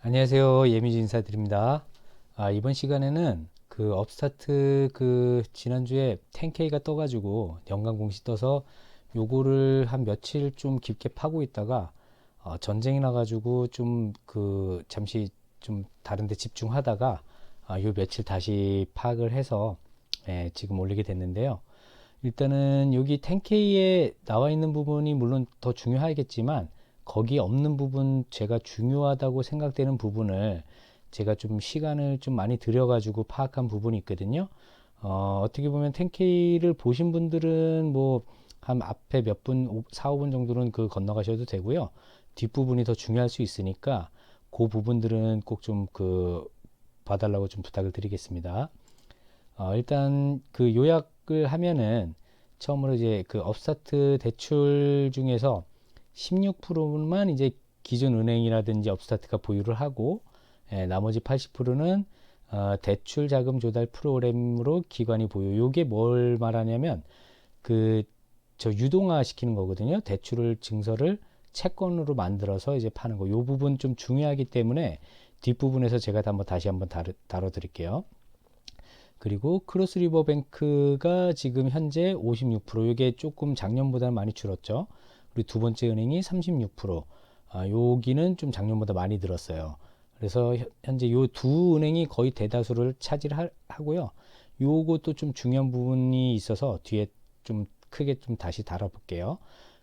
안녕하세요. 예미지 인사드립니다. 이번 시간에는 그 업스타트 지난주에 10K가 떠가지고 연간 공시 떠서 요거를 한 며칠 좀 깊게 파고 있다가 전쟁이 나가지고 좀 잠시 좀 다른 데 집중하다가 요 며칠 다시 파악을 해서 지금 올리게 됐는데요. 일단은 여기 10K에 나와 있는 부분이 물론 더 중요하겠지만 거기 없는 부분, 제가 중요하다고 생각되는 부분을 제가 좀 시간을 좀 많이 들여가지고 파악한 부분이 있거든요. 어떻게 보면 10K를 보신 분들은 뭐 한 앞에 몇 분, 4, 5분 정도는 건너가셔도 되고요. 뒷부분이 더 중요할 수 있으니까 그 부분들은 꼭 좀 봐달라고 좀 부탁을 드리겠습니다. 일단 요약을 하면은 처음으로 이제 업스타트 대출 중에서 16%만 이제 기존 은행이라든지 업스타트가 보유를 하고, 나머지 80%는 대출 자금 조달 프로그램으로 기관이 보유. 요게 뭘 말하냐면 저 유동화 시키는 거거든요. 대출을 증서를 채권으로 만들어서 이제 파는 거. 요 부분 좀 중요하기 때문에 뒷부분에서 제가 다시 한번 다뤄 드릴게요. 그리고 크로스리버뱅크가 지금 현재 56%, 이게 조금 작년보다 많이 줄었죠. 그리고 두 번째 은행이 36%, 여기는 좀 작년보다 많이 늘었어요. 그래서 현재 요 두 은행이 거의 대다수를 차지하고요. 요것도 좀 중요한 부분이 있어서 뒤에 좀 크게 좀 다시 다뤄볼게요.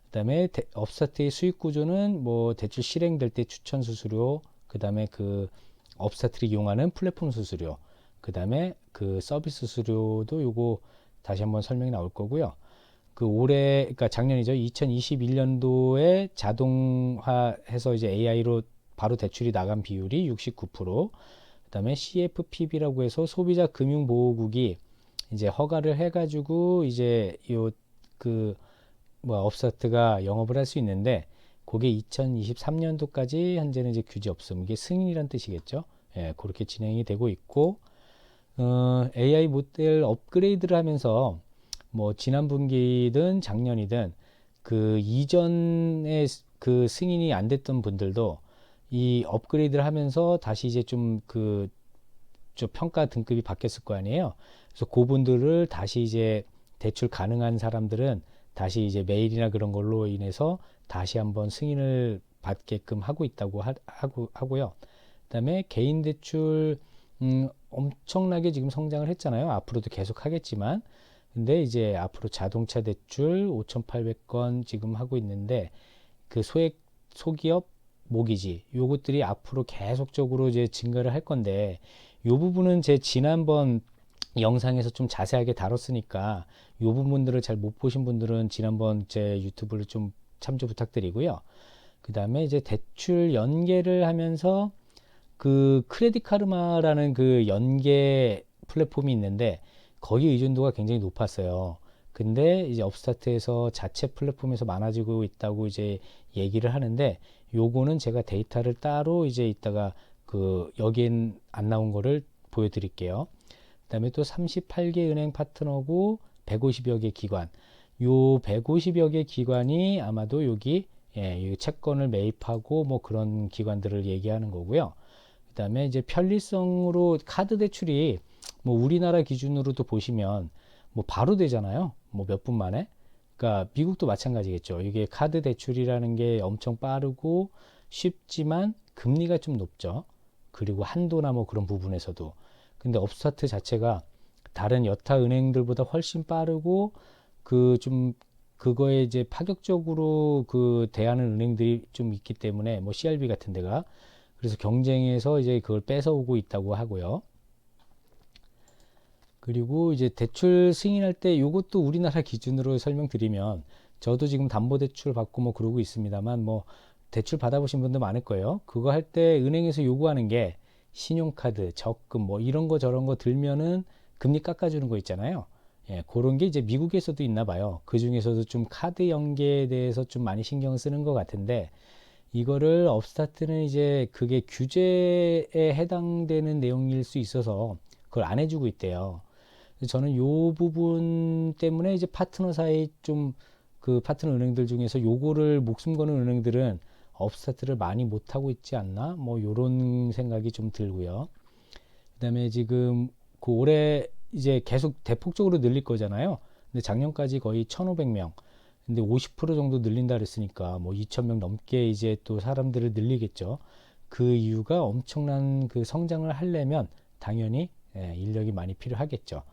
그다음에 업스타트의 수익 구조는 뭐 대출 실행될 때 추천 수수료, 그다음에 업스타트를 이용하는 플랫폼 수수료, 그 다음에 서비스 수수료도 요거 다시 한번 설명이 나올 거고요. 그러니까 작년이죠. 2021년도에 자동화해서 이제 AI로 바로 대출이 나간 비율이 69%, 그 다음에 CFPB라고 해서 소비자 금융보호국이 이제 허가를 해가지고 이제 업스타트가 영업을 할 수 있는데, 그게 2023년도까지 현재는 이제 규제 없음, 이게 승인이란 뜻이겠죠. 예, 그렇게 진행이 되고 있고, AI 모델 업그레이드를 하면서 뭐 지난 분기든 작년이든 이전에 승인이 안 됐던 분들도 이 업그레이드를 하면서 다시 이제 저 평가 등급이 바뀌었을 거 아니에요. 그래서 그분들을 다시 이제 대출 가능한 사람들은 다시 이제 메일이나 그런 걸로 인해서 다시 한번 승인을 받게끔 하고 있다고 하고요. 그다음에 개인 대출 엄청나게 지금 성장을 했잖아요. 앞으로도 계속 하겠지만, 근데 이제 앞으로 자동차 대출 5,800건 지금 하고 있는데, 소기업 모기지 요것들이 앞으로 계속적으로 이제 증가를 할 건데, 요 부분은 제 지난번 영상에서 좀 자세하게 다뤘으니까 요 부분들을 잘 못 보신 분들은 지난번 제 유튜브를 좀 참조 부탁드리고요. 그 다음에 이제 대출 연계를 하면서 크레딧 카르마라는 연계 플랫폼이 있는데, 거기 의존도가 굉장히 높았어요. 근데 이제 업스타트에서 자체 플랫폼에서 많아지고 있다고 이제 얘기를 하는데, 요거는 제가 데이터를 따로 이제 이따가 여기엔 안 나온 거를 보여드릴게요. 그다음에 또 38개 은행 파트너고 150여 개 기관. 요 150여 개 기관이 아마도 여기 이 채권을 매입하고 뭐 그런 기관들을 얘기하는 거고요. 그다음에 이제 편리성으로 카드 대출이 뭐 우리나라 기준으로도 보시면 뭐 바로 되잖아요. 뭐 몇 분 만에. 그러니까 미국도 마찬가지겠죠. 이게 카드 대출이라는 게 엄청 빠르고 쉽지만 금리가 좀 높죠. 그리고 한도나 뭐 그런 부분에서도. 근데 업스타트 자체가 다른 여타 은행들보다 훨씬 빠르고 좀 그거에 이제 파격적으로 대하는 은행들이 좀 있기 때문에, 뭐 CRB 같은 데가, 그래서 경쟁에서 이제 그걸 뺏어오고 있다고 하고요. 그리고 이제 대출 승인할 때 이것도 우리나라 기준으로 설명드리면, 저도 지금 담보대출 받고 뭐 그러고 있습니다만, 뭐 대출 받아보신 분들 많을 거예요. 그거 할 때 은행에서 요구하는 게 신용카드, 적금 뭐 이런 거 저런 거 들면은 금리 깎아주는 거 있잖아요. 예, 그런 게 이제 미국에서도 있나 봐요. 그 중에서도 좀 카드 연계에 대해서 좀 많이 신경 쓰는 것 같은데, 이거를 업스타트는 이제 그게 규제에 해당되는 내용일 수 있어서 그걸 안 해주고 있대요. 저는 요 부분 때문에 이제 파트너 사이 좀 파트너 은행들 중에서 요거를 목숨 거는 은행들은 업스타트를 많이 못하고 있지 않나? 뭐 요런 생각이 좀 들고요. 그다음에 지금 그 올해 이제 계속 대폭적으로 늘릴 거잖아요. 근데 작년까지 거의 1,500명. 근데 50% 정도 늘린다 그랬으니까 뭐 2,000명 넘게 이제 또 사람들을 늘리겠죠. 그 이유가 엄청난 그 성장을 하려면 당연히 인력이 많이 필요하겠죠.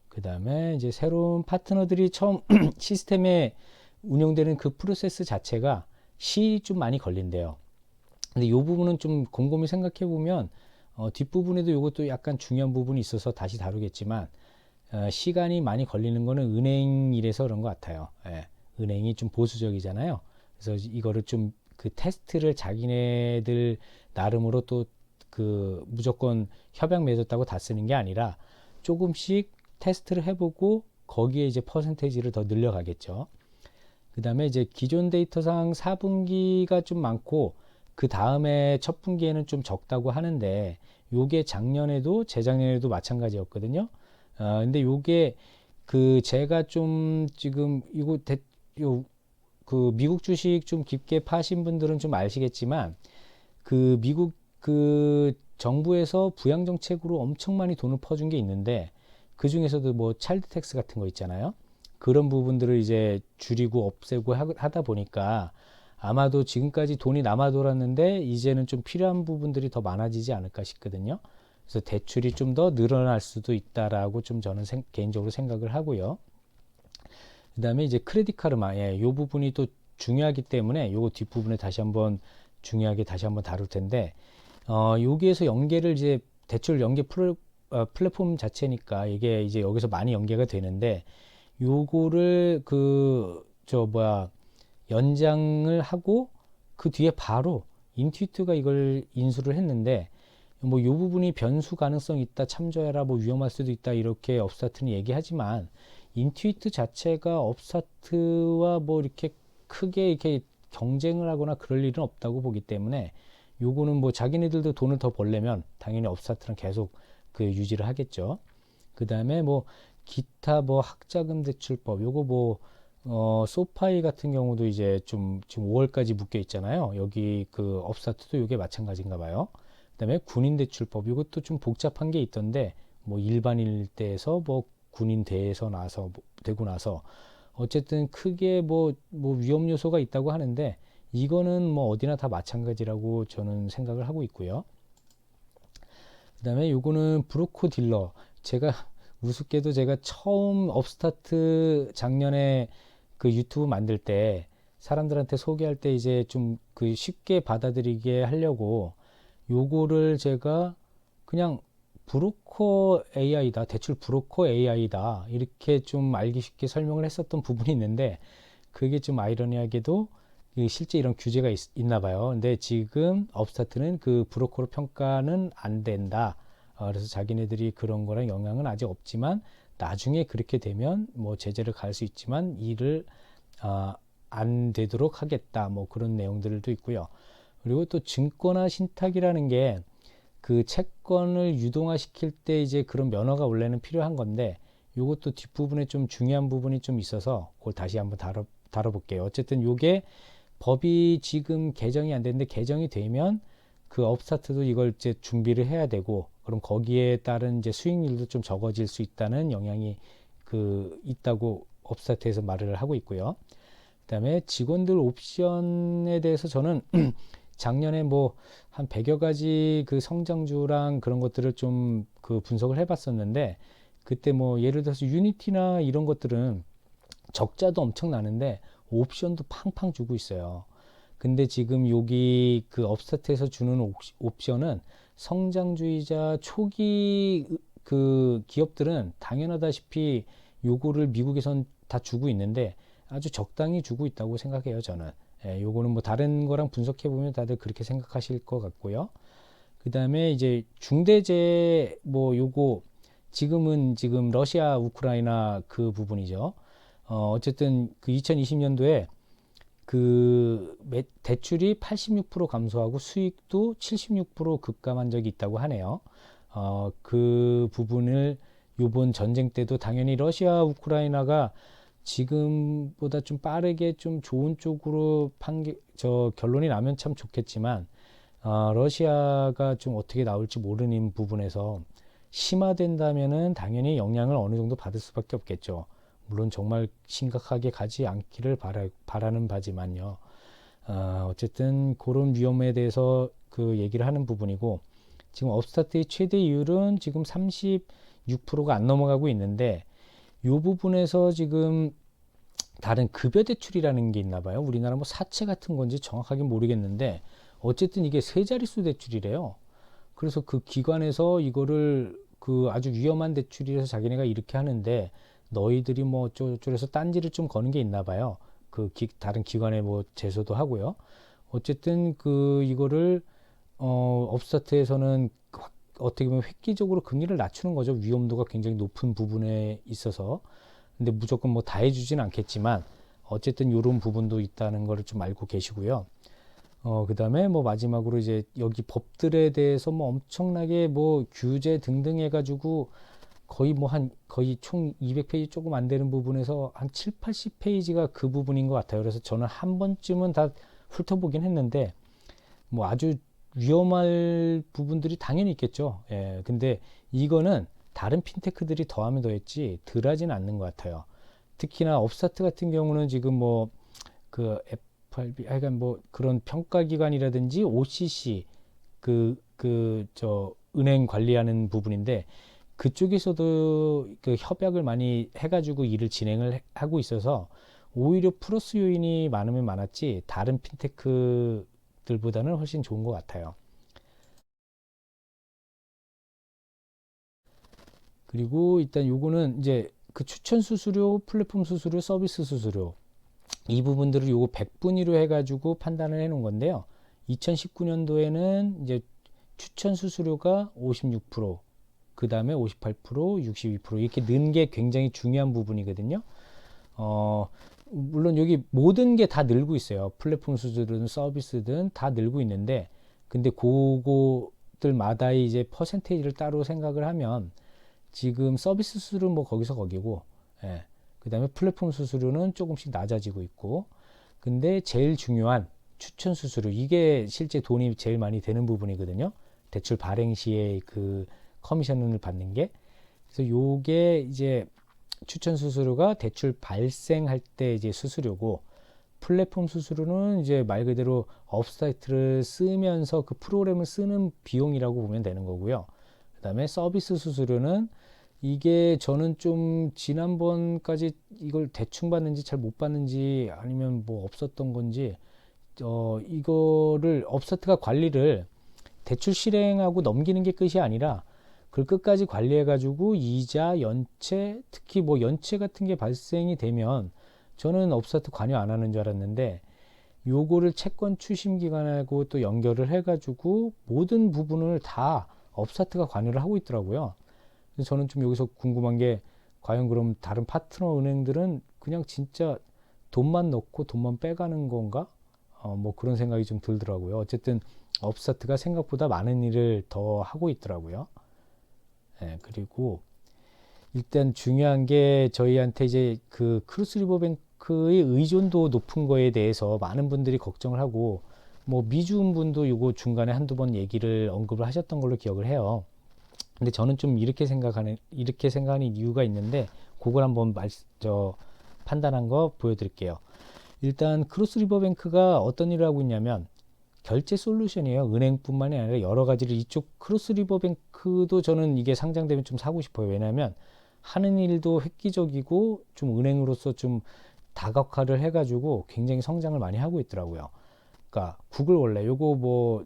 그 다음에 이제 새로운 파트너들이 처음 시스템에 운영되는 그 프로세스 자체가 시일이 좀 많이 걸린대요. 근데 이 부분은 좀 곰곰이 생각해 보면 뒷부분에도 이것도 약간 중요한 부분이 있어서 다시 다루겠지만 시간이 많이 걸리는 거는 은행 일에서 그런 것 같아요. 은행이 좀 보수적이잖아요. 그래서 이거를 좀 그 테스트를 자기네들 나름으로 또 그 무조건 협약 맺었다고 다 쓰는 게 아니라 조금씩 테스트를 해보고 거기에 이제 퍼센테이지를 더 늘려가겠죠. 그 다음에 이제 기존 데이터상 4분기가 좀 많고 그 다음에 첫 분기에는 좀 적다고 하는데 요게 작년에도 재작년에도 마찬가지였거든요. 근데 요게 그 제가 좀 지금 그 미국 주식 좀 깊게 파신 분들은 좀 아시겠지만 그 미국 그 정부에서 부양 정책으로 엄청 많이 돈을 퍼준 게 있는데 그 중에서도 뭐 차일드 텍스 같은 거 있잖아요. 그런 부분들을 이제 줄이고 없애고 하다 보니까 아마도 지금까지 돈이 남아 돌았는데 이제는 좀 필요한 부분들이 더 많아지지 않을까 싶거든요. 그래서 대출이 좀 더 늘어날 수도 있다라고 좀 저는 개인적으로 생각을 하고요. 그 다음에 이제 크레딧 카르마, 요 부분이 또 중요하기 때문에 요거 뒷부분에 다시 한번 중요하게 다시 한번 다룰 텐데, 여기에서 연계를 이제 대출 연계 플랫폼 자체니까 이게 이제 여기서 많이 연계가 되는데, 요거를 연장을 하고 그 뒤에 바로 인투이트가 이걸 인수를 했는데, 뭐 요 부분이 변수 가능성이 있다, 참조해라, 뭐 위험할 수도 있다, 이렇게 업스타트는 얘기하지만, 인투이트 자체가 업스타트와 뭐 이렇게 크게 이렇게 경쟁을 하거나 그럴 일은 없다고 보기 때문에 요거는 뭐 자기네들도 돈을 더 벌려면 당연히 업스타트는 계속 그 유지를 하겠죠. 그 다음에 뭐 기타 뭐 학자금 대출법 요거 뭐 소파이 같은 경우도 이제 좀 지금 5월까지 묶여 있잖아요. 여기 그 업스타트도 요게 마찬가지인가 봐요. 그다음에 군인 대출법 이것도 좀 복잡한 게 있던데 뭐 일반일 때에서 뭐 군인 되고 나서 어쨌든 크게 뭐 위험 요소가 있다고 하는데 이거는 뭐 어디나 다 마찬가지라고 저는 생각을 하고 있고요. 그다음에 요거는 브로커 딜러. 제가 우습게도 제가 처음 업스타트 작년에 그 유튜브 만들 때 사람들한테 소개할 때 이제 좀 그 쉽게 받아들이게 하려고 요거를 제가 그냥 브로커 AI다, 대출 브로커 AI다, 이렇게 좀 알기 쉽게 설명을 했었던 부분이 있는데, 그게 좀 아이러니하게도 실제 이런 규제가 있나 봐요. 근데 지금 업스타트는 그 브로커로 평가는 안 된다. 그래서 자기네들이 그런 거랑 영향은 아직 없지만, 나중에 그렇게 되면 뭐 제재를 가할 수 있지만, 이를 안 되도록 하겠다. 뭐 그런 내용들도 있고요. 그리고 또 증권화 신탁이라는 게 그 채권을 유동화 시킬 때 이제 그런 면허가 원래는 필요한 건데 요것도 뒷부분에 좀 중요한 부분이 좀 있어서 그걸 다시 한번 다뤄볼게요. 어쨌든 요게 법이 지금 개정이 안 됐는데 개정이 되면 그 업스타트도 이걸 이제 준비를 해야 되고 그럼 거기에 따른 이제 수익률도 좀 적어질 수 있다는 영향이 있다고 업스타트에서 말을 하고 있고요. 그다음에 직원들 옵션에 대해서 저는 작년에 뭐 한 100여 가지 그 성장주랑 그런 것들을 좀 그 분석을 해봤었는데 그때 뭐 예를 들어서 유니티나 이런 것들은 적자도 엄청 나는데 옵션도 팡팡 주고 있어요. 근데 지금 여기 그 업스타트에서 주는 옵션은 성장주의자 초기 그 기업들은 당연하다시피 요거를 미국에선 다 주고 있는데 아주 적당히 주고 있다고 생각해요, 저는. 요거는 뭐 다른 거랑 분석해 보면 다들 그렇게 생각하실 것 같고요. 그 다음에 이제 중대재해 뭐 요거 지금 러시아 우크라이나 그 부분이죠. 어쨌든 그 2020년도에 그 대출이 86% 감소하고 수익도 76% 급감한 적이 있다고 하네요. 그 부분을 요번 전쟁 때도 당연히 러시아 우크라이나가 지금보다 좀 빠르게 좀 좋은 쪽으로 결론이 나면 참 좋겠지만, 러시아가 좀 어떻게 나올지 모르는 부분에서 심화된다면은 당연히 영향을 어느 정도 받을 수밖에 없겠죠. 물론 정말 심각하게 가지 않기를 바라는 바지만요. 어쨌든 그런 위험에 대해서 그 얘기를 하는 부분이고, 지금 업스타트의 최대 이율은 지금 36%가 안 넘어가고 있는데, 이 부분에서 지금 다른 급여 대출이라는 게 있나 봐요. 우리나라 뭐 사채 같은 건지 정확하게 모르겠는데, 어쨌든 이게 세 자릿수 대출이래요. 그래서 그 기관에서 이거를 그 아주 위험한 대출이라서 자기네가 이렇게 하는데, 너희들이 뭐 어쩌고저쩌고 딴지를 좀 거는 게 있나 봐요. 다른 기관에 뭐 제소도 하고요. 어쨌든 이거를 업스타트에서는 어떻게 보면 획기적으로 금리를 낮추는 거죠. 위험도가 굉장히 높은 부분에 있어서. 근데 무조건 뭐 다 해주진 않겠지만 어쨌든 이런 부분도 있다는 거를 좀 알고 계시고요. 그 다음에 뭐 마지막으로 이제 여기 법들에 대해서 뭐 엄청나게 뭐 규제 등등 해가지고 거의 총 200페이지 조금 안 되는 부분에서 한 7, 80페이지가 그 부분인 것 같아요. 그래서 저는 한 번쯤은 다 훑어보긴 했는데 뭐 아주 위험할 부분들이 당연히 있겠죠. 예, 근데 이거는 다른 핀테크들이 더하면 더했지 덜하지는 않는 것 같아요. 특히나 업스타트 같은 경우는 지금 뭐 FRB 하여간 뭐 그런 평가기관이라든지 OCC 저 은행 관리하는 부분인데 그쪽에서도 그 협약을 많이 해가지고 일을 진행을 하고 있어서 오히려 플러스 요인이 많으면 많았지 다른 핀테크들보다는 훨씬 좋은 것 같아요. 그리고 일단 요거는 이제 그 추천 수수료, 플랫폼 수수료, 서비스 수수료 이 부분들을 요거 100분위로 해가지고 판단을 해 놓은 건데요. 2019년도에는 이제 추천 수수료가 56%, 그 다음에 58%, 62% 이렇게 는 게 굉장히 중요한 부분이거든요. 어, 물론 여기 모든 게 다 늘고 있어요. 플랫폼 수수료든 서비스든 다 늘고 있는데, 근데 그거들마다의 이제 퍼센테이지를 따로 생각을 하면 지금 서비스 수수료는 뭐 거기서 거기고, 예. 그 다음에 플랫폼 수수료는 조금씩 낮아지고 있고, 근데 제일 중요한 추천 수수료, 이게 실제 돈이 제일 많이 되는 부분이거든요. 대출 발행 시에 그 커미션을 받는 게. 그래서 요게 이제 추천 수수료가 대출 발생할 때 이제 수수료고, 플랫폼 수수료는 이제 말 그대로 업사이트를 쓰면서 그 프로그램을 쓰는 비용이라고 보면 되는 거고요. 그 다음에 서비스 수수료는 이게 저는 좀 지난번까지 이걸 대충 받는지 잘 못 받는지 아니면 뭐 없었던 건지 이거를 업사트가 관리를 대출 실행하고 넘기는 게 끝이 아니라 그걸 끝까지 관리해 가지고 이자, 연체, 특히 뭐 연체 같은 게 발생이 되면 저는 업사트 관여 안 하는 줄 알았는데 요거를 채권 추심 기관하고 또 연결을 해 가지고 모든 부분을 다 업사트가 관여를 하고 있더라고요. 그래서 저는 좀 여기서 궁금한 게 과연 그럼 다른 파트너 은행들은 그냥 진짜 돈만 넣고 돈만 빼가는 건가? 뭐 그런 생각이 좀 들더라고요. 어쨌든 업스타트가 생각보다 많은 일을 더 하고 있더라고요. 예, 그리고 일단 중요한 게 저희한테 이제 그 크로스리버뱅크의 의존도 높은 거에 대해서 많은 분들이 걱정을 하고 뭐 미주음 분도 요거 중간에 한두 번 얘기를 언급을 하셨던 걸로 기억을 해요. 근데 저는 좀 이렇게 생각하는 이유가 있는데 그걸 한번 판단한 거 보여드릴게요. 일단 크로스리버뱅크가 어떤 일을 하고 있냐면 결제 솔루션이에요. 은행뿐만이 아니라 여러 가지를 이쪽 크로스리버뱅크도 저는 이게 상장되면 좀 사고 싶어요. 왜냐하면 하는 일도 획기적이고 좀 은행으로서 좀 다각화를 해가지고 굉장히 성장을 많이 하고 있더라고요. 그러니까 구글 원래 요거 뭐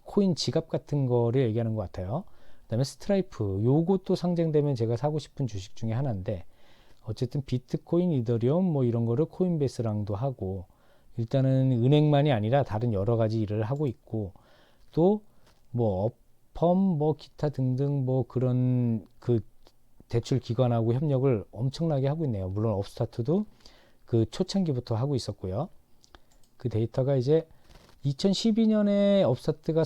코인 지갑 같은 거를 얘기하는 것 같아요. 그다음에 스트라이프 요것도 상장되면 제가 사고 싶은 주식 중에 하나인데 어쨌든 비트코인, 이더리움 뭐 이런 거를 코인베이스랑도 하고 일단은 은행만이 아니라 다른 여러 가지 일을 하고 있고 또 뭐 어펌 뭐 기타 등등 뭐 그런 그 대출 기관하고 협력을 엄청나게 하고 있네요. 물론 업스타트도 그 초창기부터 하고 있었고요. 그 데이터가 이제 2012년에 업스타트가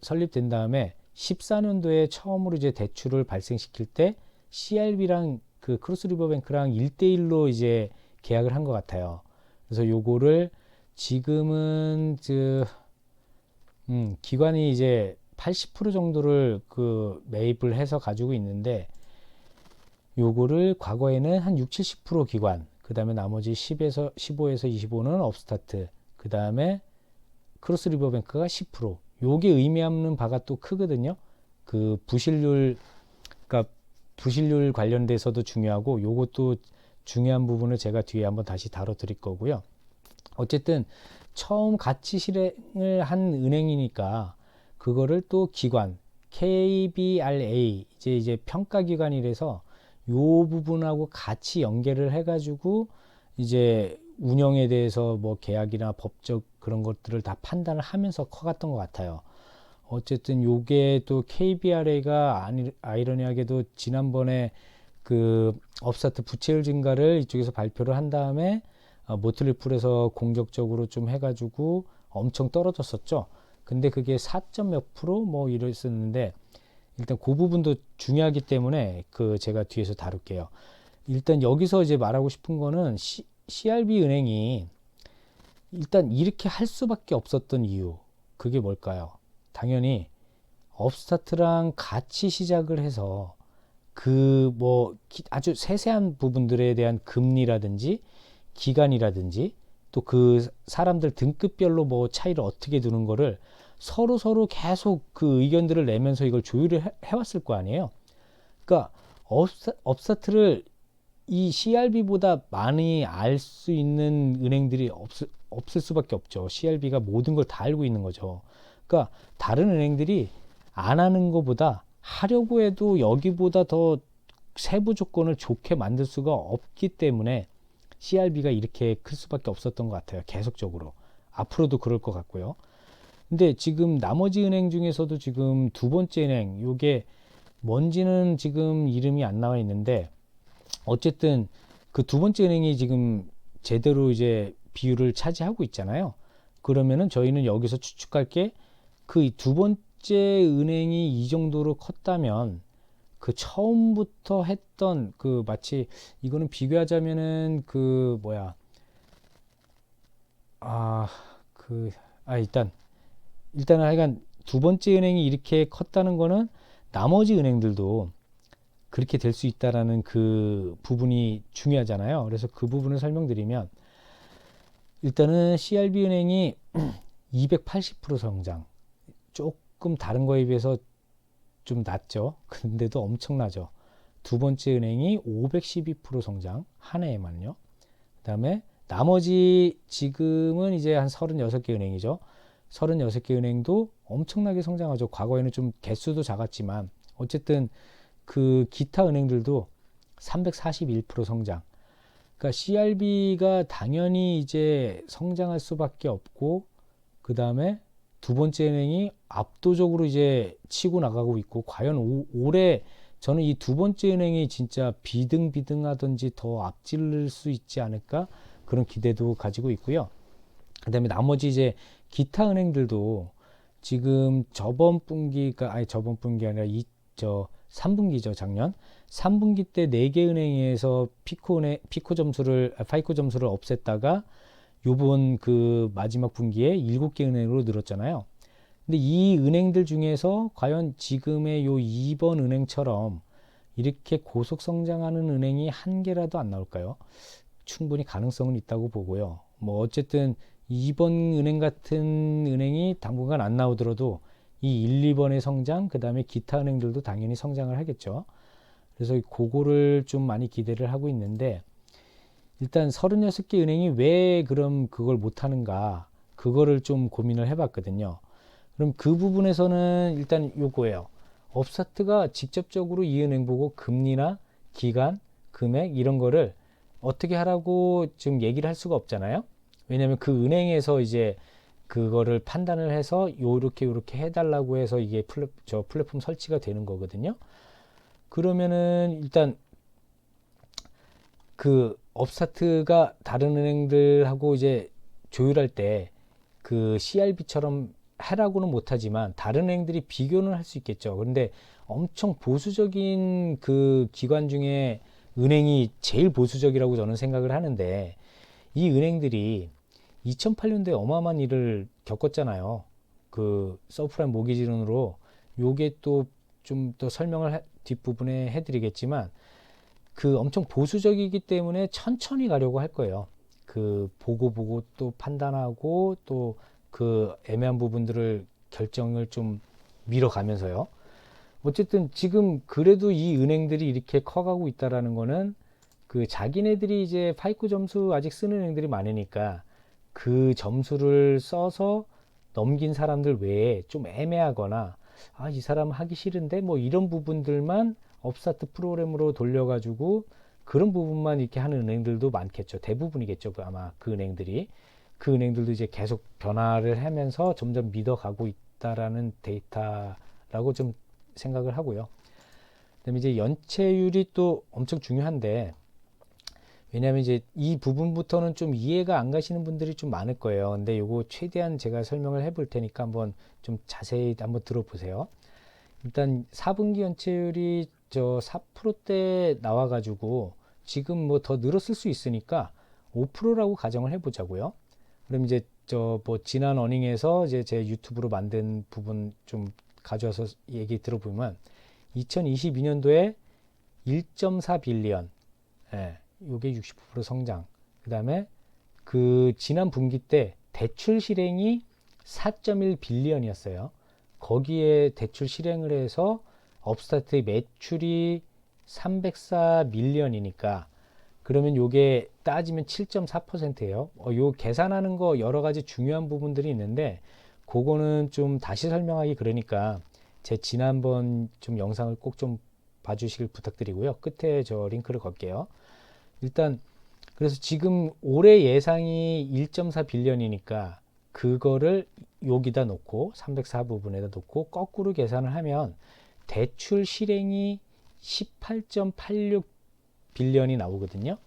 설립된 다음에 14년도에 처음으로 이제 대출을 발생시킬 때 CRB랑 그 크로스리버뱅크랑 1대1로 이제 계약을 한 것 같아요. 그래서 요거를 지금은 기관이 이제 80% 정도를 그 매입을 해서 가지고 있는데, 요거를 과거에는 한 6, 70% 기관, 그 다음에 나머지 10에서 15에서 25는 업스타트, 그 다음에 크로스리버뱅크가 10%. 요게 의미하는 바가 또 크거든요. 그 부실률, 그러니까 부실률 관련돼서도 중요하고, 요것도 중요한 부분을 제가 뒤에 한번 다시 다뤄드릴 거고요. 어쨌든 처음 가치 실행을 한 은행이니까 그거를 또 기관 KBRA 이제 평가기관이라서 요 부분하고 같이 연계를 해가지고 이제 운영에 대해서 뭐 계약이나 법적 그런 것들을 다 판단을 하면서 커갔던 것 같아요. 어쨌든 요게 또 KBRA가 아이러니하게도 지난번에 그 업스타트 부채율 증가를 이쪽에서 발표를 한 다음에 모틀리풀에서 공격적으로 좀 해가지고 엄청 떨어졌었죠. 근데 그게 4점 몇 프로 뭐 이랬었는데, 일단 그 부분도 중요하기 때문에 그 제가 뒤에서 다룰게요. 일단 여기서 이제 말하고 싶은 거는 CRB 은행이 일단 이렇게 할 수밖에 없었던 이유, 그게 뭘까요? 당연히 업스타트랑 같이 시작을 해서 그 뭐 아주 세세한 부분들에 대한 금리라든지 기간이라든지 또 그 사람들 등급별로 뭐 차이를 어떻게 두는 거를 서로 계속 그 의견들을 내면서 이걸 조율을 해왔을 거 아니에요. 그러니까 업스타트를 이 CRB보다 많이 알 수 있는 은행들이 없을 수밖에 없죠. CRB가 모든 걸 다 알고 있는 거죠. 그러니까 다른 은행들이 안 하는 것보다 하려고 해도 여기보다 더 세부 조건을 좋게 만들 수가 없기 때문에 CRB가 이렇게 클 수밖에 없었던 것 같아요. 계속적으로. 앞으로도 그럴 것 같고요. 근데 지금 나머지 은행 중에서도 지금 두 번째 은행, 요게 뭔지는 지금 이름이 안 나와 있는데, 어쨌든 그 두 번째 은행이 지금 제대로 이제 비율을 차지하고 있잖아요. 그러면은 저희는 여기서 추측할 게, 그 두 번째 은행이 이 정도로 컸다면 그 처음부터 했던 그 마치 이거는 비교하자면은 그 뭐야 일단은 하여간 두 번째 은행이 이렇게 컸다는 거는 나머지 은행들도 그렇게 될 수 있다라는 그 부분이 중요하잖아요. 그래서 그 부분을 설명드리면, 일단은 CRB 은행이 280% 성장, 조금 다른 거에 비해서 좀 낮죠. 근데도 엄청나죠. 두 번째 은행이 512% 성장, 한 해에만요. 그 다음에 나머지 지금은 이제 한 36개 은행이죠. 36개 은행도 엄청나게 성장하죠. 과거에는 좀 개수도 작았지만 어쨌든 그 기타 은행들도 341% 성장. 그러니까 CRB가 당연히 이제 성장할 수밖에 없고, 그 다음에 두 번째 은행이 압도적으로 이제 치고 나가고 있고, 과연 올해 저는 이 두 번째 은행이 진짜 비등비등하든지 더 앞질 수 있지 않을까, 그런 기대도 가지고 있고요. 그 다음에 나머지 이제 기타 은행들도 지금 저번 분기가 아니라 3분기죠. 작년 3분기 때 4개 은행에서 파이코 점수를 없앴다가 요번 그 마지막 분기에 7개 은행으로 늘었잖아요. 근데 이 은행들 중에서 과연 지금의 요 2번 은행처럼 이렇게 고속 성장하는 은행이 한 개라도 안 나올까요? 충분히 가능성은 있다고 보고요. 뭐 어쨌든 2번 은행 같은 은행이 당분간 안 나오더라도 이 1, 2번의 성장, 그 다음에 기타 은행들도 당연히 성장을 하겠죠. 그래서 그거를 좀 많이 기대를 하고 있는데, 일단 36개 은행이 왜 그럼 그걸 못하는가, 그거를 좀 고민을 해봤거든요. 그럼 그 부분에서는 일단 요거예요. 업스타트가 직접적으로 이 은행 보고 금리나 기간, 금액 이런 거를 어떻게 하라고 지금 얘기를 할 수가 없잖아요. 왜냐하면 그 은행에서 이제 그거를 판단을 해서 요렇게 해달라고 해서 이게 플랫폼 설치가 되는 거거든요. 그러면은 일단 그 업스타트가 다른 은행들하고 이제 조율할 때 그 CRB처럼 해라고는 못하지만 다른 은행들이 비교는 할 수 있겠죠. 그런데 엄청 보수적인 그 기관 중에 은행이 제일 보수적이라고 저는 생각을 하는데, 이 은행들이 2008년도에 어마어마한 일을 겪었잖아요. 그 서프라임 모기지론으로. 요게 또 좀 더 설명을 뒷부분에 해드리겠지만, 그 엄청 보수적이기 때문에 천천히 가려고 할 거예요. 그 보고 또 판단하고 또 그 애매한 부분들을 결정을 좀 밀어가면서요. 어쨌든 지금 그래도 이 은행들이 이렇게 커가고 있다라는 거는, 그 자기네들이 이제 파이코 점수 아직 쓰는 은행들이 많으니까 그 점수를 써서 넘긴 사람들 외에 좀 애매하거나, 아, 이 사람 하기 싫은데 뭐 이런 부분들만 업스타트 프로그램으로 돌려가지고 그런 부분만 이렇게 하는 은행들도 많겠죠. 대부분이겠죠. 아마 그 은행들이. 그 은행들도 이제 계속 변화를 하면서 점점 믿어가고 있다라는 데이터라고 좀 생각을 하고요. 그다음에 이제 연체율이 또 엄청 중요한데, 왜냐하면 이제 이 부분부터는 좀 이해가 안 가시는 분들이 좀 많을 거예요. 근데 요거 최대한 제가 설명을 해볼 테니까 한번 좀 자세히 한번 들어보세요. 일단 4분기 연체율이 저 4%대 나와가지고 지금 뭐 더 늘었을 수 있으니까 5%라고 가정을 해보자고요. 그럼 이제 저 뭐 지난 어닝에서 이제 제 유튜브로 만든 부분 좀 가져와서 얘기 들어보면, 2022년도에 1.4 빌리언, 예, 요게 69% 성장. 그 다음에 그 지난 분기 때 대출 실행이 4.1 빌리언이었어요. 거기에 대출 실행을 해서 업스타트의 매출이 304 밀리언이니까, 그러면 요게 따지면 7.4%예요. 요 계산하는 거 여러 가지 중요한 부분들이 있는데, 그거는 좀 다시 설명하기 그러니까 제 지난번 좀 영상을 꼭 좀 봐주시길 부탁드리고요. 끝에 저 링크를 걸게요. 일단 그래서 지금 올해 예상이 1.4 빌리언이니까 그거를 여기다 놓고 304 부분에다 놓고 거꾸로 계산을 하면 대출 실행이 18.86 빌리언이 나오거든요.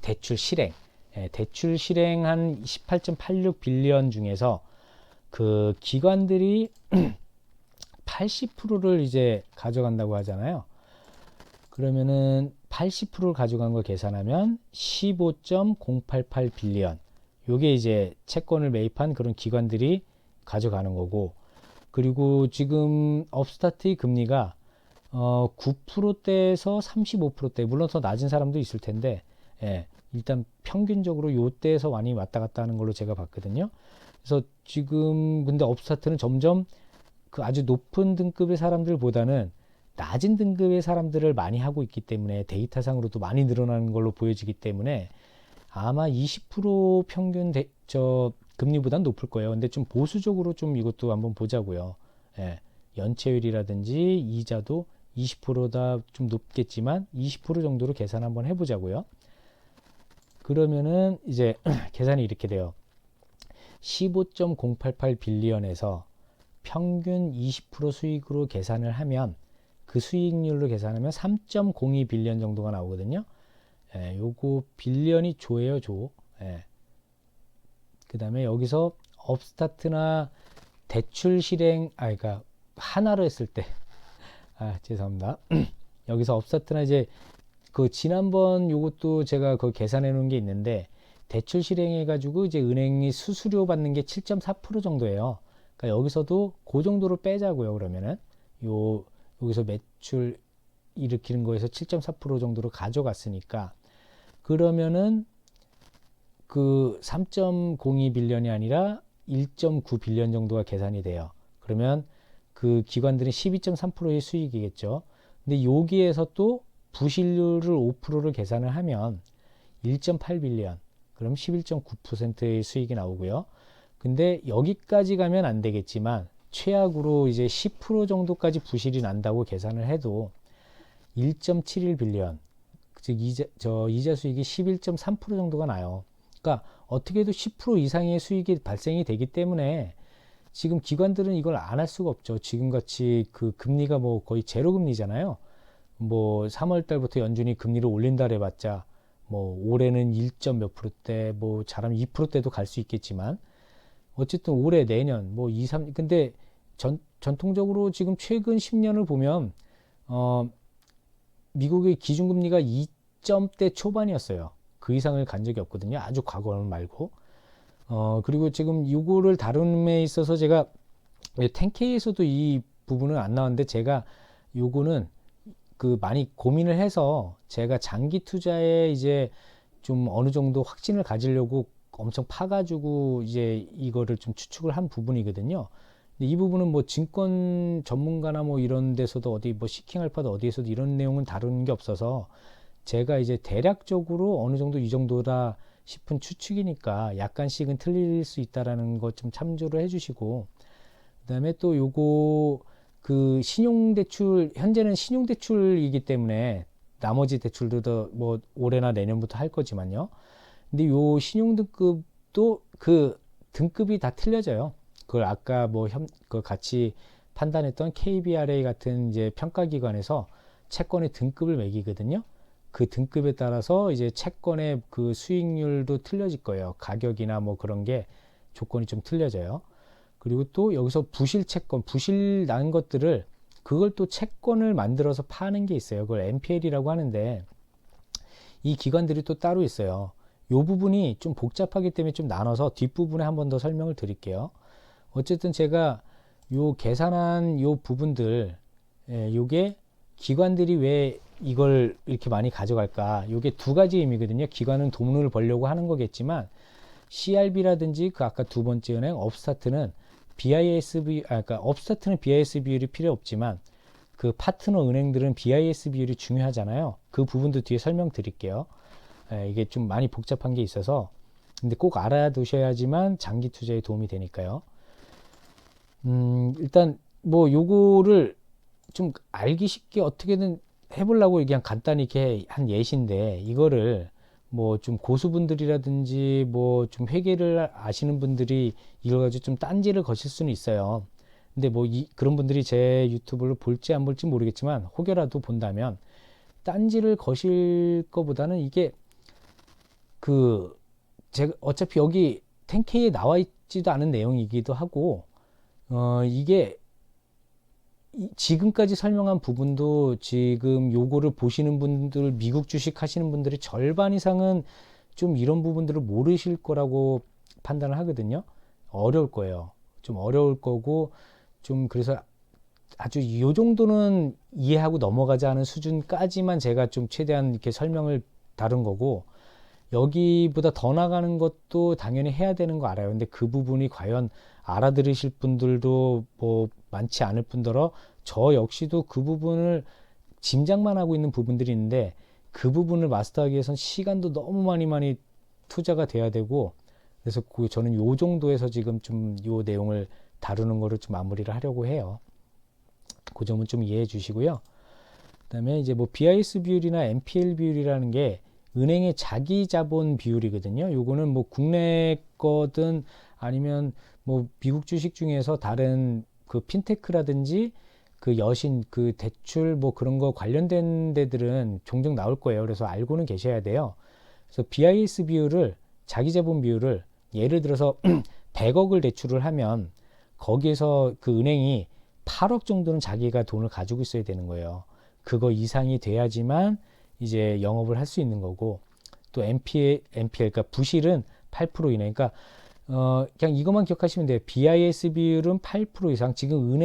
대출 실행. 예, 대출 실행한 18.86 빌리언 중에서 그 기관들이 80%를 이제 가져간다고 하잖아요. 그러면은 80%를 가져간 걸 계산하면 15.088 빌리언. 요게 이제 채권을 매입한 그런 기관들이 가져가는 거고, 그리고 지금 업스타트의 금리가 9%대에서 35%대, 물론 더 낮은 사람도 있을 텐데, 예, 일단 평균적으로 요때에서 많이 왔다 갔다 하는 걸로 제가 봤거든요. 그래서 지금 근데 업스타트는 점점 그 아주 높은 등급의 사람들보다는 낮은 등급의 사람들을 많이 하고 있기 때문에 데이터상으로도 많이 늘어나는 걸로 보여지기 때문에 아마 20% 평균 저 금리보다는 높을 거예요. 근데 좀 보수적으로 좀 이것도 한번 보자고요. 예, 연체율이라든지 이자도 20%다 좀 높겠지만 20% 정도로 계산 한번 해보자고요. 그러면은 이제 계산이 이렇게 돼요. 15.088 빌리언에서 평균 20% 수익으로 계산을 하면, 그 수익률로 계산하면 3.02 빌리언 정도가 나오거든요. 예, 요거 빌리언이 조예요, 조. 예. 그 다음에 여기서 업스타트나 대출 실행, 그러니까 하나로 했을 때, 죄송합니다. 여기서 업스타트나 이제 그 지난번 요것도 제가 그 계산해 놓은 게 있는데, 대출 실행해 가지고 이제 은행이 수수료 받는 게 7.4% 정도예요. 그러니까 여기서도 그 정도로 빼자고요. 그러면은 여기서 매출 일으키는 거에서 7.4% 정도로 가져갔으니까, 그러면은 그 3.02 빌리언이 아니라 1.9 빌리언 정도가 계산이 돼요. 그러면 그 기관들은 12.3%의 수익이겠죠. 근데 여기에서 또 부실률을 5%를 계산을 하면 1.8 빌리언, 그럼 11.9%의 수익이 나오고요. 근데 여기까지 가면 안 되겠지만 최악으로 이제 10% 정도까지 부실이 난다고 계산을 해도 1.71 빌리언, 즉 이자 수익이 11.3% 정도가 나요. 그러니까 어떻게 해도 10% 이상의 수익이 발생이 되기 때문에 지금 기관들은 이걸 안 할 수가 없죠. 지금같이 그 금리가 뭐 거의 제로 금리잖아요. 뭐 3월 달부터 연준이 금리를 올린다 해봤자 뭐 올해는 1점 몇 프로대, 뭐 잘하면 2%대도 갈 수 있겠지만 어쨌든 올해 내년 뭐 2, 3, 근데 전통적으로 지금 최근 10년을 보면 미국의 기준금리가 20점대 초반이었어요. 그 이상을 간 적이 없거든요. 아주 과거 말고. 그리고 지금 요거를 다룸에 있어서 제가 10K에서도 이 부분은 안 나왔는데, 제가 요거는 그 많이 고민을 해서 제가 장기 투자에 이제 좀 어느 정도 확신을 가지려고 엄청 파가지고 이제 이거를 좀 추측을 한 부분이거든요. 근데 이 부분은 뭐 증권 전문가나 뭐 이런 데서도 어디 뭐 시킹알파도 어디에서도 이런 내용은 다루는 게 없어서 제가 이제 대략적으로 어느 정도 이 정도다 싶은 추측이니까 약간씩은 틀릴 수 있다라는 것 좀 참조를 해주시고, 그다음에 또 요거 그 신용대출, 현재는 신용대출이기 때문에 나머지 대출도 더 뭐 올해나 내년부터 할 거지만요. 근데 요 신용등급도 그 등급이 다 틀려져요. 그걸 아까 뭐 그 같이 판단했던 KBRA 같은 이제 평가기관에서 채권의 등급을 매기거든요. 그 등급에 따라서 이제 채권의 그 수익률도 틀려질 거예요. 가격이나 뭐 그런 게 조건이 좀 틀려져요. 그리고 또 여기서 부실 채권, 부실 난 것들을 그걸 또 채권을 만들어서 파는 게 있어요. 그걸 NPL이라고 하는데, 이 기관들이 또 따로 있어요. 요 부분이 좀 복잡하기 때문에 좀 나눠서 뒷부분에 한 번 더 설명을 드릴게요. 어쨌든 제가 요 계산한 요 부분들, 요게 기관들이 왜 이걸 이렇게 많이 가져갈까? 요게 두 가지 의미거든요. 기관은 돈을 벌려고 하는 거겠지만, CRB라든지 그 아까 두 번째 은행 업스타트는 그러니까 업스타트는 BIS 비율이 필요 없지만 그 파트너 은행들은 BIS 비율이 중요하잖아요. 그 부분도 뒤에 설명드릴게요. 이게 좀 많이 복잡한 게 있어서, 근데 꼭 알아두셔야지만 장기 투자에 도움이 되니까요. 일단 뭐 요거를 좀 알기 쉽게 어떻게든 해보려고 그냥 간단히 이렇게 한 예시인데, 이거를 뭐 좀 고수분들이라든지 뭐 좀 회계를 아시는 분들이 이걸 가지고 좀 딴지를 거실 수는 있어요. 근데 뭐 그런 분들이 제 유튜브를 볼지 안 볼지 모르겠지만 혹여라도 본다면 딴지를 거실 거보다는 이게 그 제가 어차피 여기 10K에 나와 있지도 않은 내용이기도 하고, 이게 지금까지 설명한 부분도 지금 요거를 보시는 분들, 미국 주식 하시는 분들의 절반 이상은 좀 이런 부분들을 모르실 거라고 판단을 하거든요. 어려울 거예요. 좀 어려울 거고, 좀 그래서 아주 요 정도는 이해하고 넘어가자 하는 수준까지만 제가 좀 최대한 이렇게 설명을 다룬 거고, 여기보다 더 나가는 것도 당연히 해야 되는 거 알아요. 근데 그 부분이 과연 알아들으실 분들도 뭐 많지 않을 뿐더러 저 역시도 그 부분을 짐작만 하고 있는 부분들이 있는데, 그 부분을 마스터하기 위해서는 시간도 너무 많이 투자가 돼야 되고, 그래서 저는 요 정도에서 지금 좀 요 내용을 다루는 거를 좀 마무리를 하려고 해요. 그 점은 좀 이해해 주시고요. 그다음에 이제 뭐 BIS 비율이나 NPL 비율이라는 게 은행의 자기 자본 비율이거든요. 요거는 뭐 국내 거든 아니면 뭐 미국 주식 중에서 다른 그 핀테크라든지 그 여신 그 대출 뭐 그런 거 관련된 데들은 종종 나올 거예요. 그래서 알고는 계셔야 돼요. 그래서 BIS 비율을, 자기 자본 비율을 예를 들어서 100억을 대출을 하면 거기에서 그 은행이 8억 정도는 자기가 돈을 가지고 있어야 되는 거예요. 그거 이상이 돼야지만 이제 영업을 할 수 있는 거고, 또 NPL 그러니까 부실은 8% 이내. 그러니까 그냥 이것만 기억하시면 돼요. BIS 비율은 8% 이상. 지금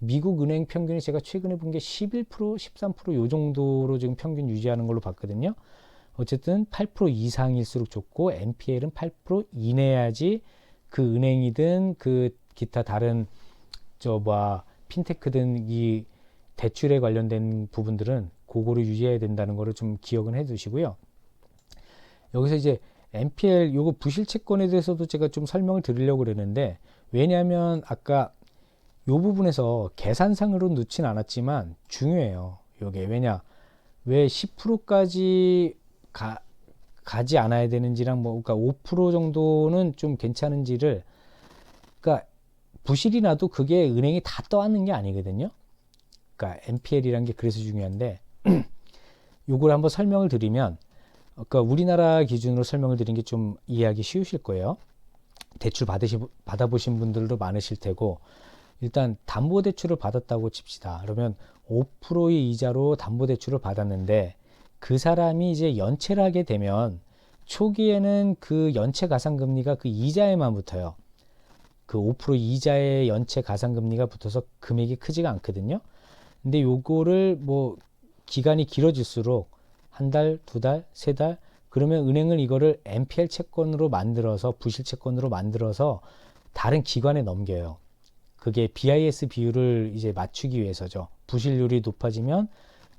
미국 은행 평균이 제가 최근에 본 게 11%, 13%요 정도로 지금 평균 유지하는 걸로 봤거든요. 어쨌든 8% 이상일수록 좋고, NPL은 8% 이내야지 그 은행이든 그 기타 다른 핀테크든 이 대출에 관련된 부분들은 그거를 유지해야 된다는 거를 좀 기억은 해 두시고요. 여기서 이제 NPL 요거 부실 채권에 대해서도 제가 좀 설명을 드리려고 그러는데, 왜냐하면 아까 요 부분에서 계산상으로 넣진 않았지만 중요해요. 요게 왜 10%까지 가지 않아야 되는지랑 뭐 그러니까 5% 정도는 좀 괜찮은지를, 그러니까 부실이 나도 그게 은행이 다 떠안는 게 아니거든요. 그러니까 NPL이란 게 그래서 중요한데, 요걸 한번 설명을 드리면, 그러니까 우리나라 기준으로 설명을 드린 게 좀 이해하기 쉬우실 거예요. 대출 받아보신 분들도 많으실 테고, 일단 담보대출을 받았다고 칩시다. 그러면 5%의 이자로 담보대출을 받았는데 그 사람이 이제 연체를 하게 되면 초기에는 그 연체 가상금리가 그 이자에만 붙어요. 그 5% 이자의 연체 가상금리가 붙어서 금액이 크지가 않거든요. 근데 요거를 뭐 기간이 길어질수록 한 달, 두 달, 세 달, 그러면 은행은 이거를 NPL 채권으로 만들어서 부실 채권으로 만들어서 다른 기관에 넘겨요. 그게 BIS 비율을 이제 맞추기 위해서죠. 부실률이 높아지면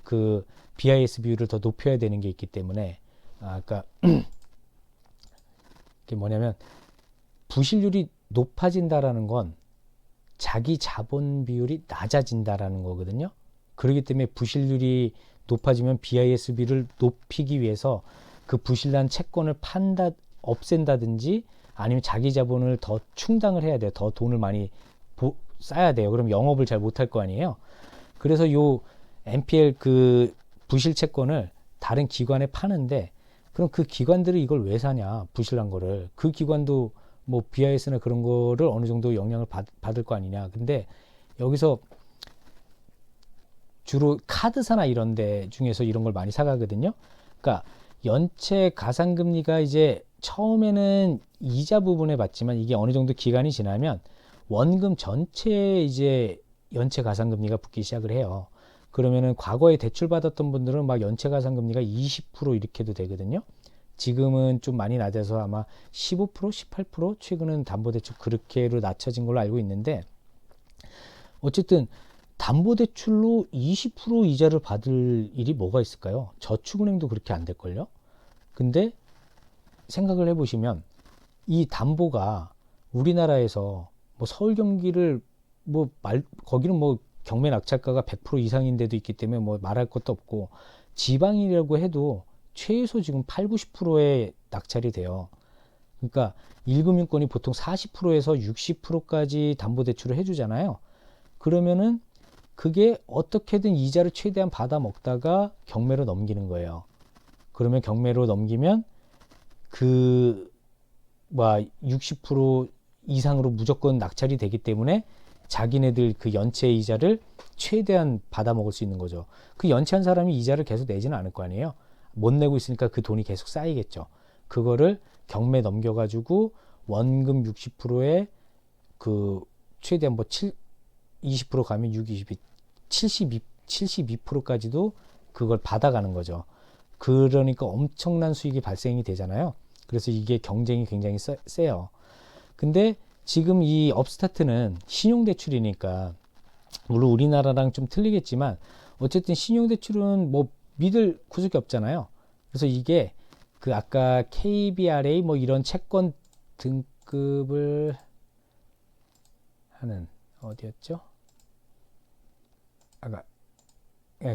그 BIS 비율을 더 높여야 되는 게 있기 때문에 그러니까 이게 뭐냐면 부실률이 높아진다라는 건 자기 자본 비율이 낮아진다라는 거거든요. 그렇기 때문에 부실률이 높아지면 BISB를 높이기 위해서 그 부실난 채권을 없앤다든지 아니면 자기 자본을 더 충당을 해야 돼요. 더 돈을 많이 쌓아야 돼요. 그럼 영업을 잘 못할 거 아니에요. 그래서 요 NPL 그 부실 채권을 다른 기관에 파는데 그럼 그 기관들이 이걸 왜 사냐? 부실한 거를. 그 기관도 뭐 BIS나 그런 거를 어느 정도 영향을 받을 거 아니냐. 근데 여기서 주로 카드사나 이런 데 중에서 이런 걸 많이 사가거든요. 그러니까 연체 가상금리가 이제 처음에는 이자 부분에 받지만 이게 어느 정도 기간이 지나면 원금 전체에 이제 연체 가상금리가 붙기 시작을 해요. 그러면은 과거에 대출 받았던 분들은 막 연체 가상금리가 20% 이렇게도 되거든요. 지금은 좀 많이 낮아서 아마 15%, 18% 최근은 담보대출 그렇게로 낮춰진 걸로 알고 있는데 어쨌든 담보대출로 20% 이자를 받을 일이 뭐가 있을까요? 저축은행도 그렇게 안 될걸요? 근데 생각을 해보시면 이 담보가 우리나라에서 뭐 서울 경기를 거기는 뭐 경매 낙찰가가 100% 이상인 데도 있기 때문에 뭐 말할 것도 없고 지방이라고 해도 최소 지금 8, 90%의 낙찰이 돼요. 그러니까 1금융권이 보통 40%에서 60%까지 담보대출을 해주잖아요. 그러면은 그게 어떻게든 이자를 최대한 받아 먹다가 경매로 넘기는 거예요. 그러면 경매로 넘기면 그 60% 이상으로 무조건 낙찰이 되기 때문에 자기네들 그 연체 이자를 최대한 받아 먹을 수 있는 거죠. 그 연체한 사람이 이자를 계속 내지는 않을 거 아니에요. 못 내고 있으니까 그 돈이 계속 쌓이겠죠. 그거를 경매 넘겨가지고 원금 60%에 그 최대한 20% 가면 6, 22, 72%까지도 그걸 받아가는 거죠. 그러니까 엄청난 수익이 발생이 되잖아요. 그래서 이게 경쟁이 굉장히 세요. 근데 지금 이 업스타트는 신용대출이니까 물론 우리나라랑 좀 틀리겠지만 어쨌든 신용대출은 뭐 믿을 구석이 없잖아요. 그래서 이게 그 아까 KBRA 뭐 이런 채권 등급을 하는 어디였죠? 아까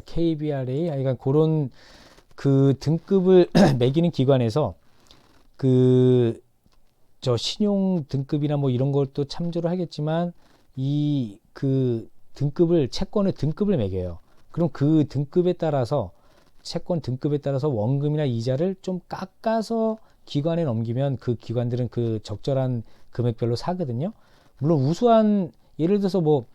KBRA 그러니까 그런 그 등급을 매기는 기관에서 그 저 신용 등급이나 뭐 이런 것도 참조를 하겠지만 이 그 등급을 채권의 등급을 매겨요. 그럼 그 등급에 따라서 채권 등급에 따라서 원금이나 이자를 좀 깎아서 기관에 넘기면 그 기관들은 그 적절한 금액별로 사거든요. 물론 우수한 예를 들어서 뭐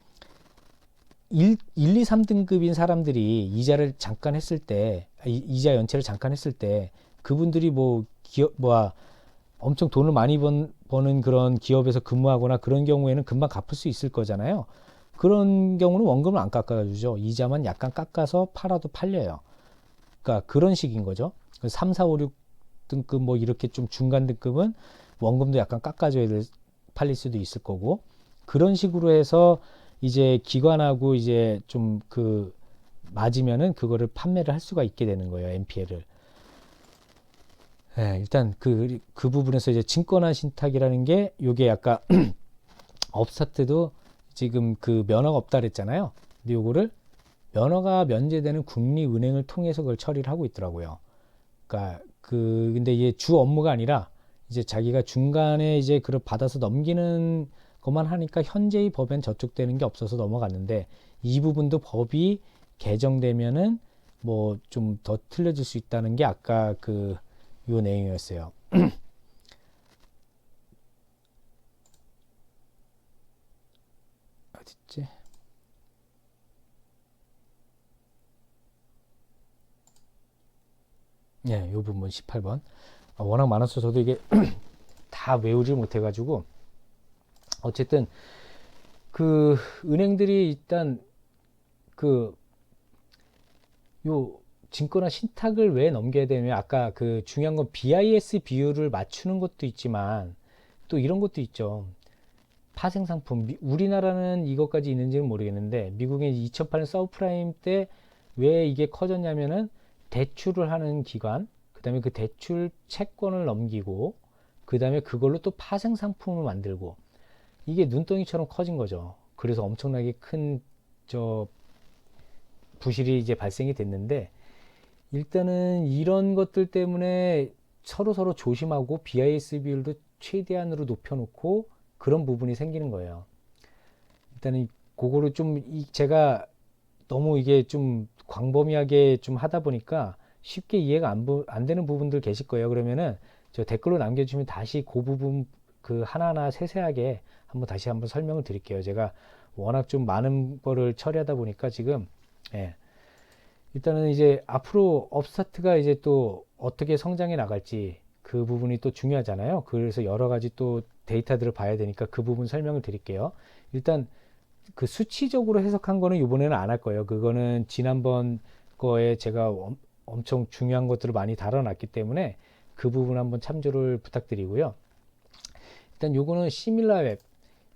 1, 2, 3등급인 사람들이 이자를 잠깐 했을 때 이자 연체를 잠깐 했을 때 그분들이 뭐 기업 엄청 돈을 많이 버는 그런 기업에서 근무하거나 그런 경우에는 금방 갚을 수 있을 거잖아요. 그런 경우는 원금을 안 깎아주죠. 이자만 약간 깎아서 팔아도 팔려요. 그러니까 그런 식인 거죠. 3, 4, 5, 6등급 뭐 이렇게 좀 중간 등급은 원금도 약간 깎아줘야 팔릴 수도 있을 거고 그런 식으로 해서 이제 기관하고 이제 좀 그 맞으면은 그거를 판매를 할 수가 있게 되는 거예요. NPL을. 네, 일단 그 부분에서 이제 증권화 신탁이라는 게 요게 아까 업스타트도 지금 그 면허가 없다 그랬잖아요. 근데 요거를 면허가 면제되는 국립은행을 통해서 그걸 처리를 하고 있더라고요. 그러니까 근데 이게 주 업무가 아니라 이제 자기가 중간에 이제 그걸 받아서 넘기는 것만 하니까 현재의 법엔 저촉되는 게 없어서 넘어갔는데 이 부분도 법이 개정되면은 뭐 좀 더 틀려질 수 있다는 게 아까 요 내용이었어요. 어딨지? 예, 요 부분 18번. 워낙 많아서 저도 이게 다 외우지 못해가지고 어쨌든 그 은행들이 일단 그 요 증권화 신탁을 왜 넘겨야 되냐면 아까 그 중요한 건 BIS 비율을 맞추는 것도 있지만 또 이런 것도 있죠. 파생 상품. 우리나라는 이것까지 있는지는 모르겠는데 미국의 2008년 서브프라임 때 왜 이게 커졌냐면은 대출을 하는 기관, 그 다음에 그 대출 채권을 넘기고 그 다음에 그걸로 또 파생 상품을 만들고 이게 눈덩이처럼 커진 거죠. 그래서 엄청나게 큰 저 부실이 이제 발생이 됐는데 일단은 이런 것들 때문에 서로 조심하고 BIS 비율도 최대한으로 높여놓고 그런 부분이 생기는 거예요. 일단은 그거를 좀 제가 너무 이게 좀 광범위하게 좀 하다 보니까 쉽게 이해가 안 되는 부분들 계실 거예요. 그러면은 저 댓글로 남겨주시면 다시 그 부분 그 하나하나 세세하게 다시 한번 설명을 드릴게요. 제가 워낙 좀 많은 거를 처리하다 보니까 지금 예. 일단은 이제 앞으로 업스타트가 이제 또 어떻게 성장해 나갈지 그 부분이 또 중요하잖아요. 그래서 여러 가지 또 데이터들을 봐야 되니까 그 부분 설명을 드릴게요. 일단 그 수치적으로 해석한 거는 이번에는 안 할 거예요. 그거는 지난번 거에 제가 엄청 중요한 것들을 많이 다뤄놨기 때문에 그 부분 한번 참조를 부탁드리고요. 일단 요거는 시밀라웹.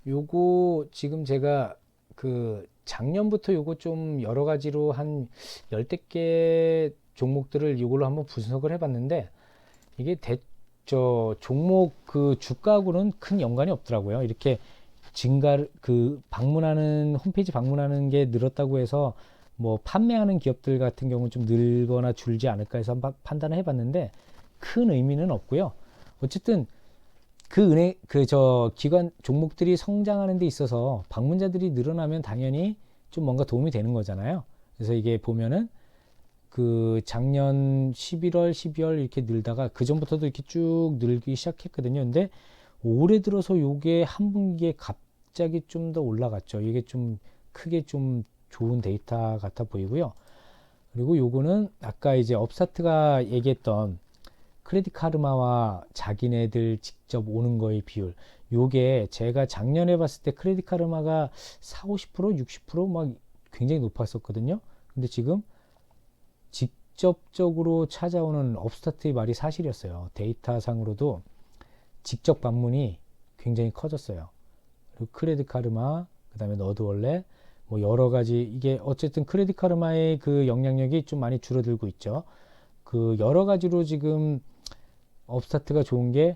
요거 지금 제가 그 작년부터 요거 좀 여러 가지로 한 열댓 개 종목들을 이걸로 한번 분석을 해봤는데 이게 종목 그 주가하고는 큰 연관이 없더라고요. 이렇게 그 방문하는 홈페이지 방문하는 게 늘었다고 해서 뭐 판매하는 기업들 같은 경우는 좀 늘거나 줄지 않을까 해서 한번 판단을 해봤는데 큰 의미는 없고요. 어쨌든 기관 종목들이 성장하는 데 있어서 방문자들이 늘어나면 당연히 좀 뭔가 도움이 되는 거잖아요. 그래서 이게 보면은 그 작년 11월, 12월 이렇게 늘다가 그 전부터도 이렇게 쭉 늘기 시작했거든요. 근데 올해 들어서 요게 한 분기에 갑자기 좀 더 올라갔죠. 이게 좀 크게 좀 좋은 데이터 같아 보이고요. 그리고 요거는 아까 이제 업사트가 얘기했던 크레딧 카르마와 자기네들 직접 오는 거의 비율. 요게 제가 작년에 봤을 때 크레딧 카르마가 4, 50%, 60%막 굉장히 높았었거든요. 근데 지금 직접적으로 찾아오는 업스타트의 말이 사실이었어요. 데이터상으로도 직접 방문이 굉장히 커졌어요. 그리고 크레딧 카르마, 그 다음에 너드월렛, 뭐 여러 가지 이게 어쨌든 크레딧 카르마의 그 영향력이 좀 많이 줄어들고 있죠. 그 여러 가지로 지금 업스타트가 좋은 게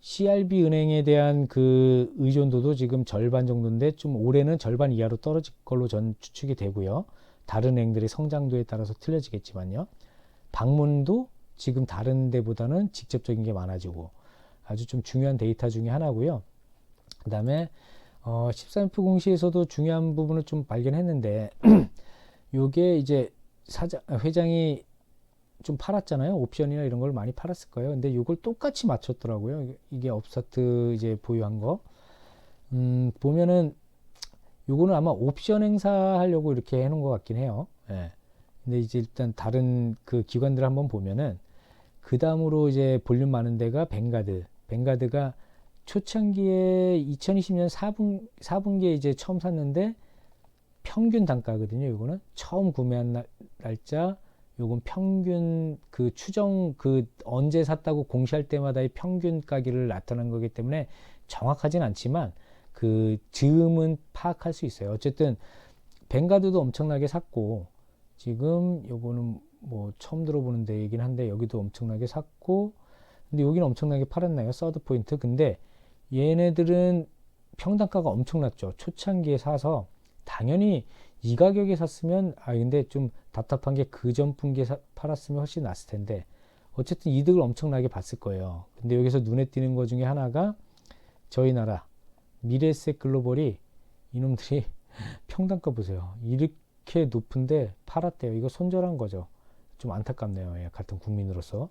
CRB 은행에 대한 그 의존도도 지금 절반 정도인데 좀 올해는 절반 이하로 떨어질 걸로 전 추측이 되고요. 다른 은행들의 성장도에 따라서 틀려지겠지만요. 방문도 지금 다른 데보다는 직접적인 게 많아지고 아주 좀 중요한 데이터 중에 하나고요. 그 다음에 13F 공시에서도 중요한 부분을 좀 발견했는데 요게 이제 회장이 좀 팔았잖아요. 옵션이나 이런 걸 많이 팔았을 거예요. 근데 이걸 똑같이 맞췄더라고요. 이게 업스타트 이제 보유한 거. 보면은 요거는 아마 옵션 행사하려고 이렇게 해놓은 것 같긴 해요. 예. 근데 이제 일단 다른 그 기관들 한번 보면은 그 다음으로 이제 볼륨 많은 데가 뱅가드. 뱅가드가 초창기에 2020년 4분기에 이제 처음 샀는데 평균 단가거든요. 요거는 처음 구매한 날짜 요건 평균 그 추정 그 언제 샀다고 공시할 때마다의 평균 가격을 나타낸 거기 때문에 정확하진 않지만 그 즈음은 파악할 수 있어요. 어쨌든 뱅가드도 엄청나게 샀고 지금 요거는 뭐 처음 들어보는 데이긴 한데 여기도 엄청나게 샀고 근데 여기는 엄청나게 팔았나요? 서드 포인트. 근데 얘네들은 평단가가 엄청났죠. 초창기에 사서 당연히 이 가격에 샀으면 근데 좀 답답한 게 그 전 분기에 팔았으면 훨씬 낫을 텐데 어쨌든 이득을 엄청나게 봤을 거예요. 근데 여기서 눈에 띄는 것 중에 하나가 저희 나라 미래에셋 글로벌이 이놈들이 평단가 보세요. 이렇게 높은데 팔았대요. 이거 손절한 거죠. 좀 안타깝네요. 예, 같은 국민으로서.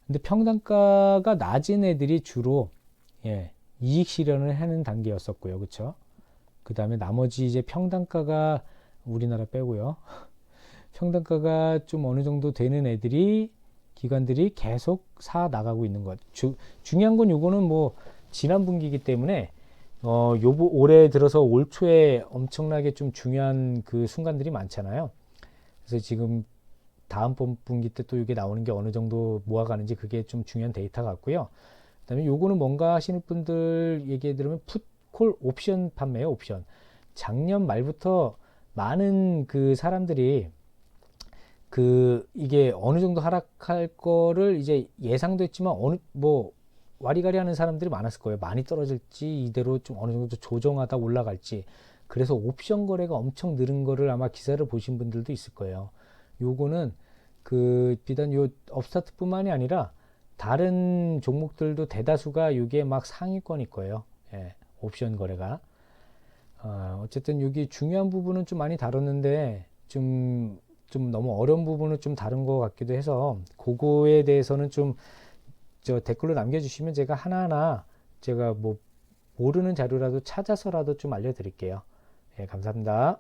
근데 평단가가 낮은 애들이 주로 이익 실현을 하는 단계였었고요. 그쵸? 그 다음에 나머지 이제 평단가가 우리나라 빼고요. 평단가가 좀 어느 정도 되는 애들이 기관들이 계속 사 나가고 있는 것. 중요한 건 요거는 뭐 지난 분기이기 때문에 올해 들어서 올 초에 엄청나게 좀 중요한 그 순간들이 많잖아요. 그래서 지금 다음 분기 때 또 이게 나오는 게 어느 정도 모아가는지 그게 좀 중요한 데이터 같고요. 그다음에 요거는 뭔가 하시는 분들 얘기 들으면 풋콜 옵션 판매요, 옵션. 작년 말부터 많은 그 사람들이 그 이게 어느 정도 하락할 거를 이제 예상도 했지만 어느 뭐 와리가리 하는 사람들이 많았을 거예요. 많이 떨어질지 이대로 좀 어느 정도 조정하다 올라갈지. 그래서 옵션 거래가 엄청 늘은 거를 아마 기사를 보신 분들도 있을 거예요. 요거는 그 비단 요 업스타트뿐만이 아니라 다른 종목들도 대다수가 이게 막 상위권일 거예요. 예, 옵션 거래가. 어쨌든 여기 중요한 부분은 좀 많이 다뤘는데 좀 너무 어려운 부분은 좀 다른 것 같기도 해서 그거에 대해서는 좀 저 댓글로 남겨주시면 제가 하나하나 제가 뭐 모르는 자료라도 찾아서라도 좀 알려드릴게요. 예, 감사합니다.